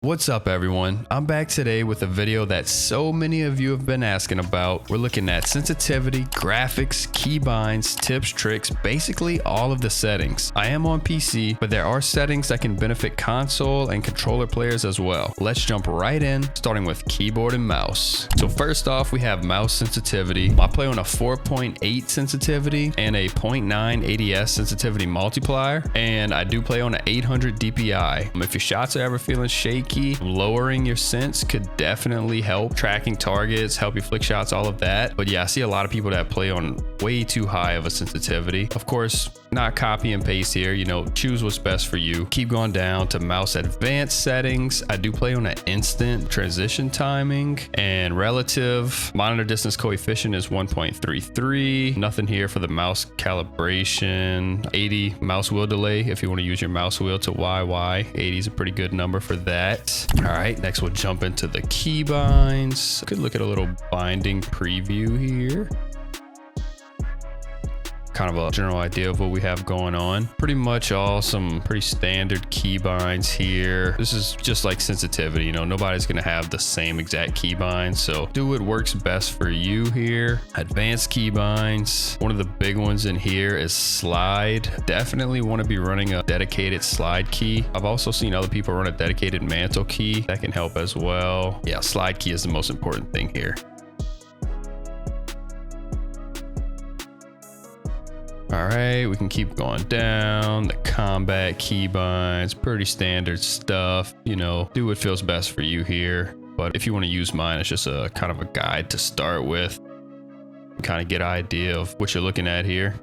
What's up everyone? I'm back today with a video that so many of you have been asking about. We're looking at sensitivity, graphics, keybinds, tips, tricks, basically all of the settings. I am on PC, but there are settings that can benefit console and controller players as well. Let's jump right in, starting with keyboard and mouse. So first off, we have mouse sensitivity. I play on a 4.8 sensitivity and a 0.9 ADS sensitivity multiplier, and I do play on an 800 DPI. If your shots are ever feeling shaky, lowering your sense could definitely help. Tracking targets, help you flick shots, all of that. But yeah, I see a lot of people that play on way too high of a sensitivity. Of course, not copy and paste here, choose what's best for you. Keep going down to mouse advanced settings. I do play on an instant transition timing and relative. Monitor distance coefficient is 1.33. Nothing here for the mouse calibration. 80 mouse wheel delay if you want to use your mouse wheel to YY. 80 is a pretty good number for that. All right, next we'll jump into the keybinds. Could look at a little binding preview here. Kind of a general idea of what we have going on. Pretty much all some pretty standard keybinds here. This is just like sensitivity, nobody's gonna have the same exact keybind, so do what works best for you here. Advanced keybinds. One of the big ones in here is slide. Definitely want to be running a dedicated slide key. I've also seen other people run a dedicated mantle key. That can help as well. Yeah, slide key is the most important thing here. All right, we can keep going down. The combat keybinds, pretty standard stuff. Do what feels best for you here. But if you want to use mine, it's just a kind of a guide to start with. Kind of get an idea of what you're looking at here.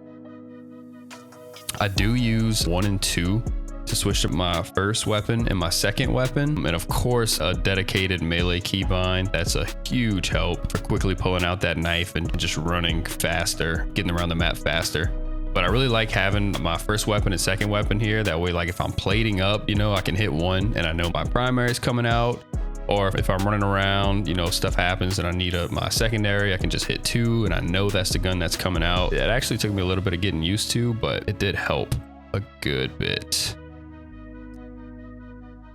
I do use 1 and 2 to switch to my first weapon and my second weapon. And of course, a dedicated melee keybind. That's a huge help for quickly pulling out that knife and just running faster, getting around the map faster. But I really like having my first weapon and second weapon here. That way, like if I'm plating up, I can hit one and I know my primary is coming out. Or if I'm running around, stuff happens and I need my secondary, I can just hit 2 and I know that's the gun that's coming out. It actually took me a little bit of getting used to, but it did help a good bit.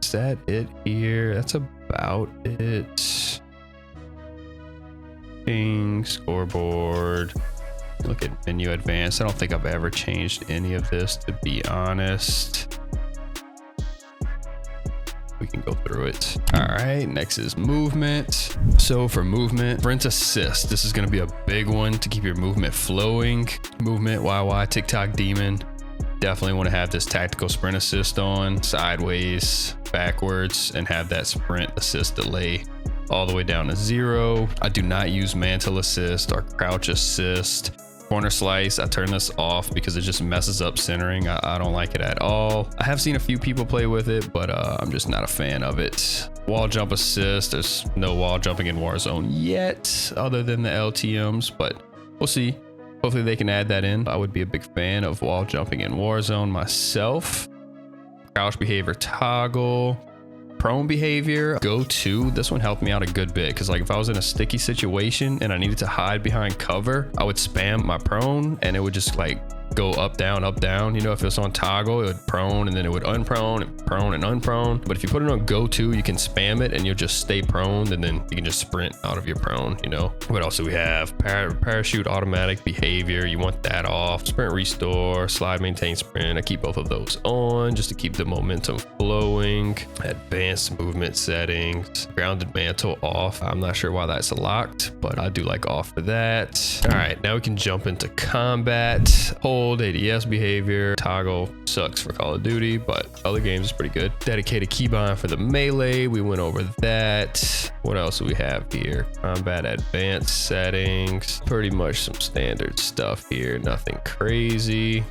Is that it here? That's about it. Ping, scoreboard. Look at menu advanced. I don't think I've ever changed any of this, to be honest. We can go through it. All right, next is movement. So for movement, sprint assist. This is gonna be a big one to keep your movement flowing. Movement, YY, TikTok demon. Definitely wanna have this tactical sprint assist on, sideways, backwards, and have that sprint assist delay all the way down to 0. I do not use mantle assist or crouch assist. Corner slice, I turn this off because it just messes up centering. I don't like it at all. I have seen a few people play with it, but I'm just not a fan of it. Wall jump assist, there's no wall jumping in Warzone yet, other than the LTMs, but we'll see. Hopefully they can add that in. I would be a big fan of wall jumping in Warzone myself. Crouch behavior toggle. Prone behavior, go to. This one helped me out a good bit because like if I was in a sticky situation and I needed to hide behind cover, I would spam my prone and it would just like go up down. If it's on toggle, it would prone and then it would unprone and prone and unprone. But if you put it on go to, you can spam it and you'll just stay prone and then you can just sprint out of your prone. What else do we have? Parachute automatic behavior, you want that off. Sprint restore, slide maintain sprint. I keep both of those on just to keep the momentum flowing. Advanced movement settings, grounded mantle off. I'm not sure why that's locked, but I do like off for that. All right, now we can jump into combat. Hold, ADS behavior, toggle sucks for Call of Duty, but other games is pretty good. Dedicated keybind for the melee, we went over that. What else do we have here? Combat advanced settings, pretty much some standard stuff here, nothing crazy.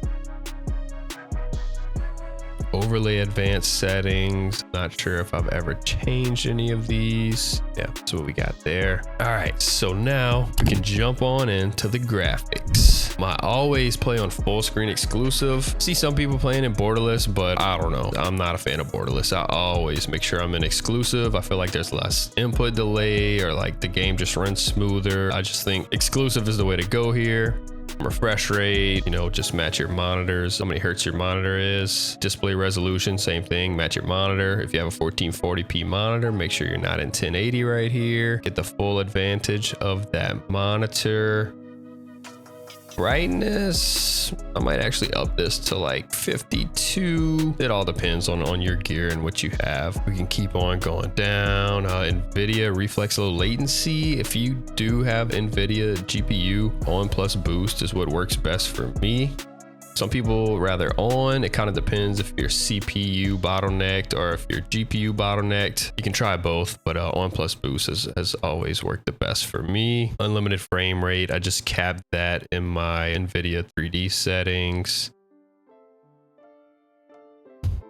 Overlay advanced settings, not sure if I've ever changed any of these. Yeah, that's what we got there. All right, so now we can jump on into the graphics. I always play on full screen exclusive. See some people playing in borderless, but I don't know, I'm not a fan of borderless. I always make sure I'm in exclusive. I feel like there's less input delay or like the game just runs smoother. I just think exclusive is the way to go here. Refresh rate, you know, just match your monitors, how many hertz your monitor is. Display resolution, same thing, match your monitor. If you have a 1440p monitor, make sure you're not in 1080 right here. Get the full advantage of that monitor. Brightness, I might actually up this to like 52. It all depends on your gear and what you have. We can keep on going down. NVIDIA reflex low latency. If you do have NVIDIA GPU, on plus boost is what works best for me. Some people rather on. It kind of depends if your CPU bottlenecked or if your GPU bottlenecked. You can try both, but on plus boost has always worked the best for me. Unlimited frame rate, I just capped that in my NVIDIA 3D settings.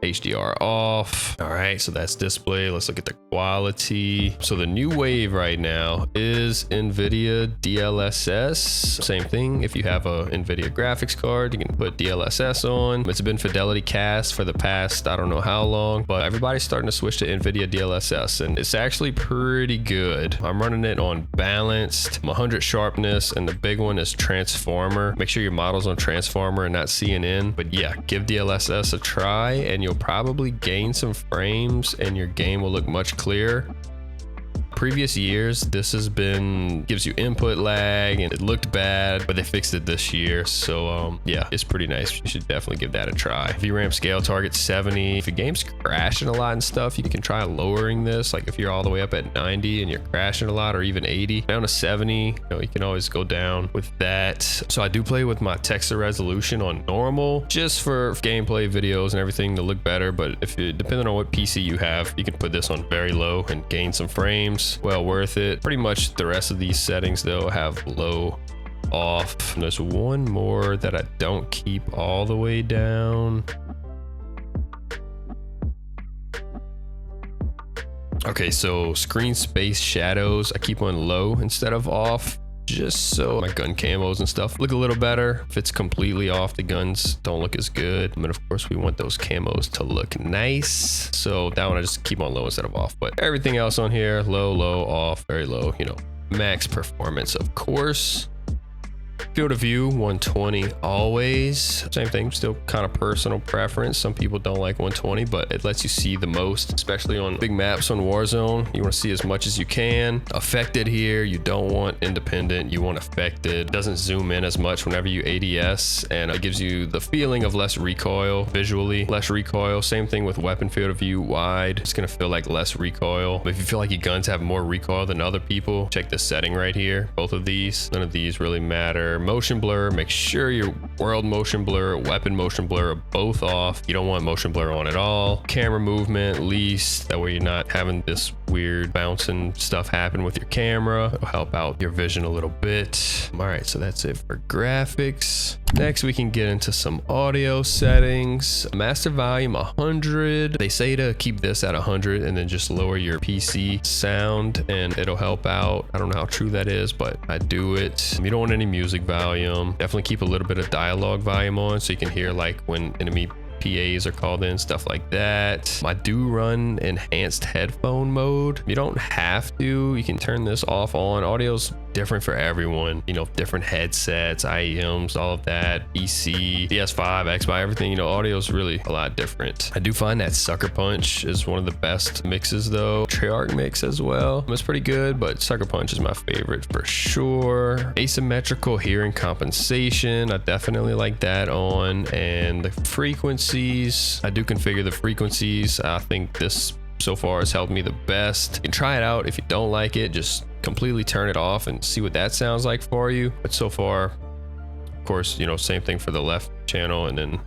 HDR off. All right, so that's display. Let's look at the quality. So the new wave right now is NVIDIA DLSS. Same thing. If you have a NVIDIA graphics card, you can put DLSS on. It's been Fidelity Cast for the past, I don't know how long, but everybody's starting to switch to NVIDIA DLSS, and it's actually pretty good. I'm running it on balanced, 100 sharpness, and the big one is transformer. Make sure your model's on transformer and not CNN. But yeah, give DLSS a try, and you'll probably gain some frames and your game will look much clearer. Previous years, this has been, gives you input lag and it looked bad, but they fixed it this year. So yeah, it's pretty nice. You should definitely give that a try. VRAM scale target 70. If your game's crashing a lot and stuff, you can try lowering this. Like if you're all the way up at 90 and you're crashing a lot, or even 80 down to 70, you know, you can always go down with that. So I do play with my texture resolution on normal just for gameplay videos and everything to look better. But if you, depending on what PC you have, you can put this on very low and gain some frames. Well worth it. Pretty much the rest of these settings though have low off. And there's one more that I don't keep all the way down. Okay, so screen space shadows, I keep on low instead of off, just so my gun camos and stuff look a little better. If it's completely off, the guns don't look as good. And of course we want those camos to look nice. So that one I just keep on low instead of off, but everything else on here, low, low, off, very low, you know, max performance, of course. Field of view 120 always. Same thing, still kind of personal preference. Some people don't like 120, but it lets you see the most, especially on big maps on Warzone. You want to see as much as you can. Affected here, you don't want independent, you want affected. It doesn't zoom in as much whenever you ADS, and it gives you the feeling of less recoil visually. Less recoil. Same thing with weapon field of view wide. It's gonna feel like less recoil. But if you feel like your guns have more recoil than other people, check this setting right here. Both of these, none of these really matter. Motion blur, make sure your world motion blur, weapon motion blur are both off. You don't want motion blur on at all. Camera movement least, that way you're not having this weird bouncing stuff happen with your camera. It'll help out your vision a little bit. All right, so that's it for graphics. Next, we can get into some audio settings. Master volume 100. They say to keep this at 100 and then just lower your PC sound and it'll help out. I don't know how true that is, but I do it. You don't want any music volume. Definitely keep a little bit of dialogue volume on so you can hear like when enemy PAs are called in, stuff like that. I do run enhanced headphone mode. You don't have to. You can turn this off on. Audio's different for everyone, you know, different headsets, IEMs, all of that, PC, PS5, Xbox, everything, you know, audio is really a lot different. I do find that Sucker Punch is one of the best mixes though. Treyarch mix as well, it's pretty good, but Sucker Punch is my favorite for sure. Asymmetrical hearing compensation, I definitely like that on. And the frequencies, I do configure the frequencies. I think this so far has helped me the best. You can try it out. If you don't like it, just completely turn it off and see what that sounds like for you. But so far, of course, you know, same thing for the left channel and then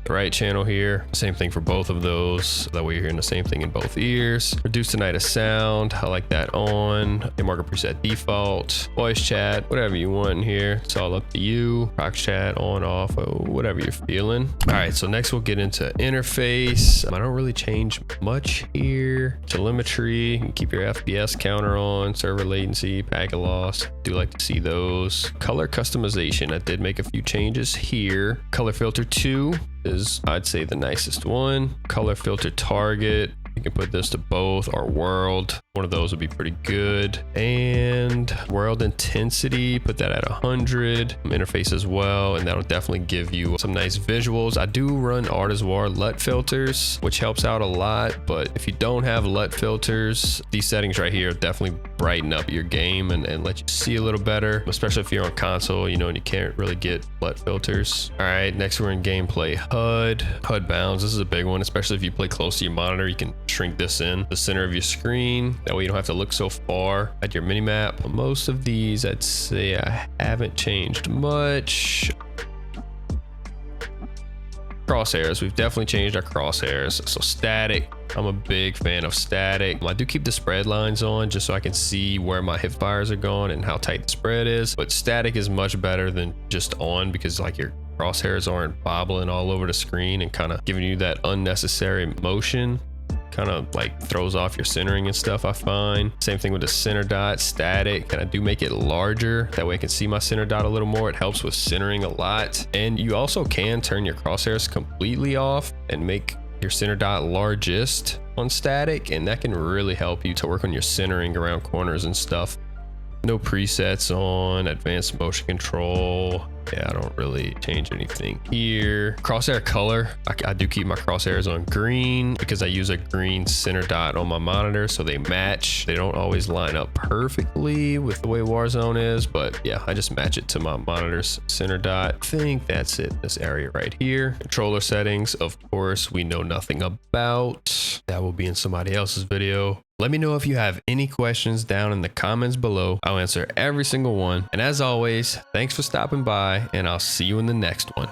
the right channel here, same thing for both of those. That way you're hearing the same thing in both ears. Reduce the night of sound, I like that on. Market preset default. Voice chat, whatever you want in here, it's all up to you. Prox chat on, off, whatever you're feeling. All right, so next we'll get into interface. I don't really change much here. Telemetry, you can keep your FPS counter on. Server latency, packet loss, do like to see those. Color customization, I did make a few changes here. Color filter 2 is, I'd say, the nicest one. Color filter target, You can put this to both or world. One of those would be pretty good. And world intensity, put that at 100. Interface as well, and that'll definitely give you some nice visuals. I do run Artisoir LUT filters, which helps out a lot, but if you don't have LUT filters, these settings right here definitely brighten up your game and let you see a little better, especially if you're on console, you know, and you can't really get LUT filters. All right, next we're in gameplay. HUD bounds. This is a big one, especially if you play close to your monitor. You can shrink this in the center of your screen. That way you don't have to look so far at your mini map. Most of these, I'd say I haven't changed much. Crosshairs, we've definitely changed our crosshairs. So static, I'm a big fan of static. I do keep the spread lines on just so I can see where my hip fires are going and how tight the spread is, but static is much better than just on, because like your crosshairs aren't bobbling all over the screen and kind of giving you that unnecessary motion. Kind of like throws off your centering and stuff, I find. Same thing with the center dot, static, and I do make it larger. That way I can see my center dot a little more. It helps with centering a lot. And you also can turn your crosshairs completely off and make your center dot largest on static, and that can really help you to work on your centering around corners and stuff. No presets on advanced motion control. Yeah, I don't really change anything here. Crosshair color, I do keep my crosshairs on green because I use a green center dot on my monitor, so they match. They don't always line up perfectly with the way Warzone is, but yeah, I just match it to my monitor's center dot. I think that's it, this area right here. Controller settings, of course, we know nothing about. That will be in somebody else's video. Let me know if you have any questions down in the comments below. I'll answer every single one. And as always, thanks for stopping by, and I'll see you in the next one.